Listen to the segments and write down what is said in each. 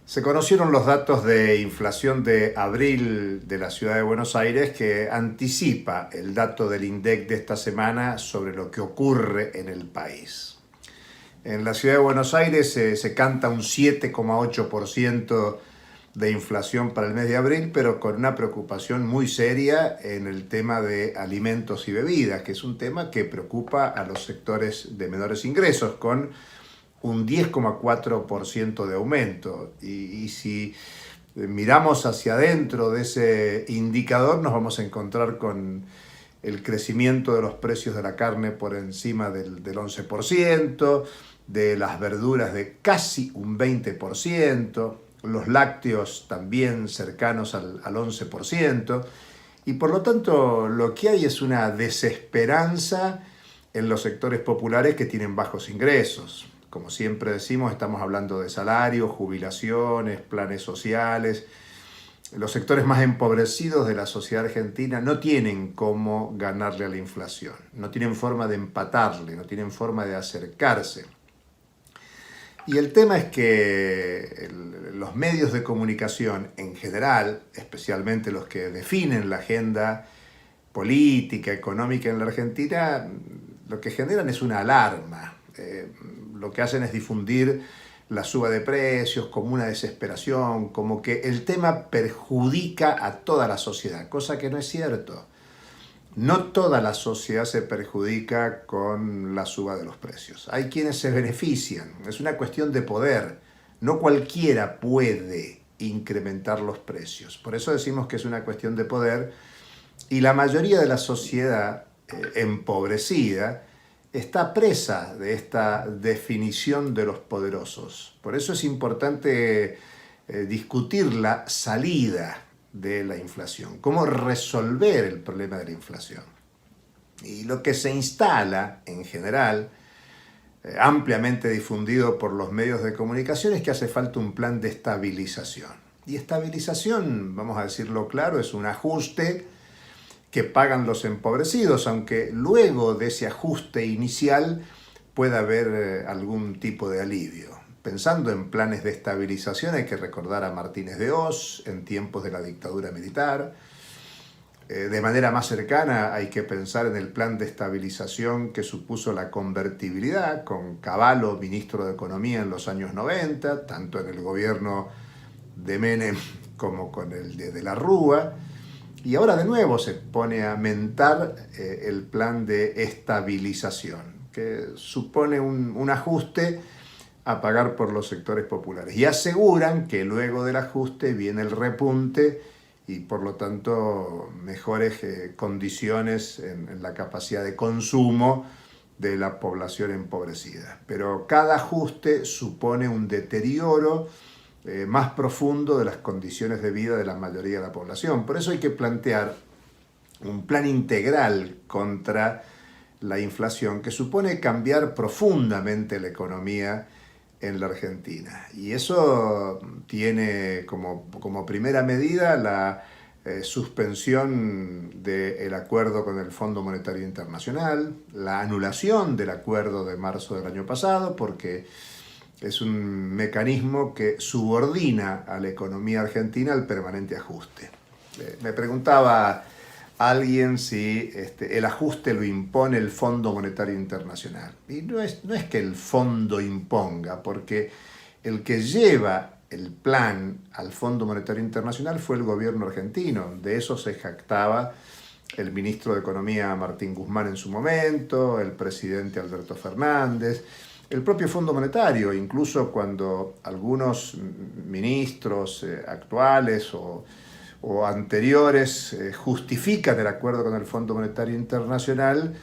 Se conocieron los datos de inflación de abril de la ciudad de Buenos Aires que anticipa el dato del INDEC de esta semana sobre lo que ocurre en el país. En la ciudad de Buenos Aires se canta un 7,8% de inflación para el mes de abril, pero con una preocupación muy seria en el tema de alimentos y bebidas, que es un tema que preocupa a los sectores de menores ingresos, con un 10,4% de aumento. Y si miramos hacia adentro de ese indicador, nos vamos a encontrar con el crecimiento de los precios de la carne por encima del 11%, de las verduras de casi un 20%, los lácteos también cercanos al 11%, y por lo tanto lo que hay es una desesperanza en los sectores populares que tienen bajos ingresos. Como siempre decimos, estamos hablando de salarios, jubilaciones, planes sociales. Los sectores más empobrecidos de la sociedad argentina no tienen cómo ganarle a la inflación, no tienen forma de empatarle, no tienen forma de acercarse. Y el tema es que los medios de comunicación en general, especialmente los que definen la agenda política, económica en la Argentina, lo que generan es una alarma. Lo que hacen es difundir la suba de precios como una desesperación, como que el tema perjudica a toda la sociedad, cosa que no es cierto. No toda la sociedad se perjudica con la suba de los precios. Hay quienes se benefician, es una cuestión de poder. No cualquiera puede incrementar los precios. Por eso decimos que es una cuestión de poder y la mayoría de la sociedad empobrecida está presa de esta definición de los poderosos. Por eso es importante discutir la salida de la inflación, cómo resolver el problema de la inflación. Y lo que se instala en general, ampliamente difundido por los medios de comunicación, es que hace falta un plan de estabilización. Y estabilización, vamos a decirlo claro, es un ajuste que pagan los empobrecidos, aunque luego de ese ajuste inicial pueda haber algún tipo de alivio. Pensando en planes de estabilización hay que recordar a Martínez de Hoz en tiempos de la dictadura militar. De manera más cercana hay que pensar en el plan de estabilización que supuso la convertibilidad con Cavallo, ministro de Economía en los años 90, tanto en el gobierno de Menem como con el de la Rúa. Y ahora de nuevo se pone a mentar el plan de estabilización, que supone un ajuste a pagar por los sectores populares. Y aseguran que luego del ajuste viene el repunte y por lo tanto mejores condiciones en la capacidad de consumo de la población empobrecida. Pero cada ajuste supone un deterioro más profundo de las condiciones de vida de la mayoría de la población. Por eso hay que plantear un plan integral contra la inflación que supone cambiar profundamente la economía en la Argentina. Y eso tiene como primera medida la suspensión del acuerdo con el Fondo Monetario Internacional, la anulación del acuerdo de marzo del año pasado, porque es un mecanismo que subordina a la economía argentina al permanente ajuste. Me preguntaba alguien si el ajuste lo impone el Fondo Monetario Internacional. Y no es que el fondo imponga, porque el que lleva el plan al Fondo Monetario Internacional fue el gobierno argentino. De eso se jactaba el ministro de Economía Martín Guzmán en su momento, el presidente Alberto Fernández, el propio Fondo Monetario, incluso cuando algunos ministros actuales o anteriores justifican el acuerdo con el Fondo Monetario Internacional,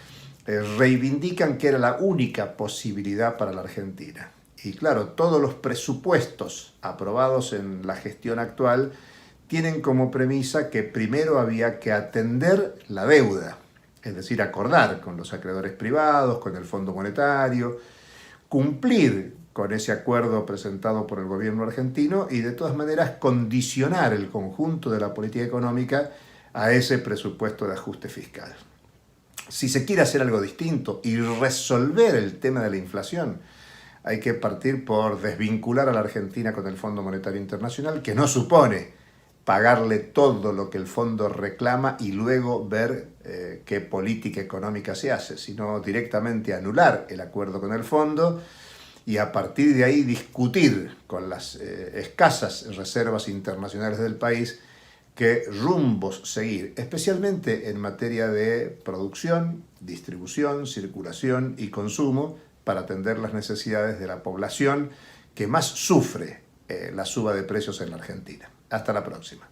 reivindican que era la única posibilidad para la Argentina. Y claro, todos los presupuestos aprobados en la gestión actual tienen como premisa que primero había que atender la deuda, es decir, acordar con los acreedores privados, con el Fondo Monetario, cumplir con ese acuerdo presentado por el gobierno argentino y de todas maneras condicionar el conjunto de la política económica a ese presupuesto de ajuste fiscal. Si se quiere hacer algo distinto y resolver el tema de la inflación, hay que partir por desvincular a la Argentina con el Fondo Monetario Internacional, que no supone pagarle todo lo que el fondo reclama y luego ver qué política económica se hace, sino directamente anular el acuerdo con el fondo y a partir de ahí discutir con las escasas reservas internacionales del país qué rumbos seguir, especialmente en materia de producción, distribución, circulación y consumo para atender las necesidades de la población que más sufre la suba de precios en la Argentina. Hasta la próxima.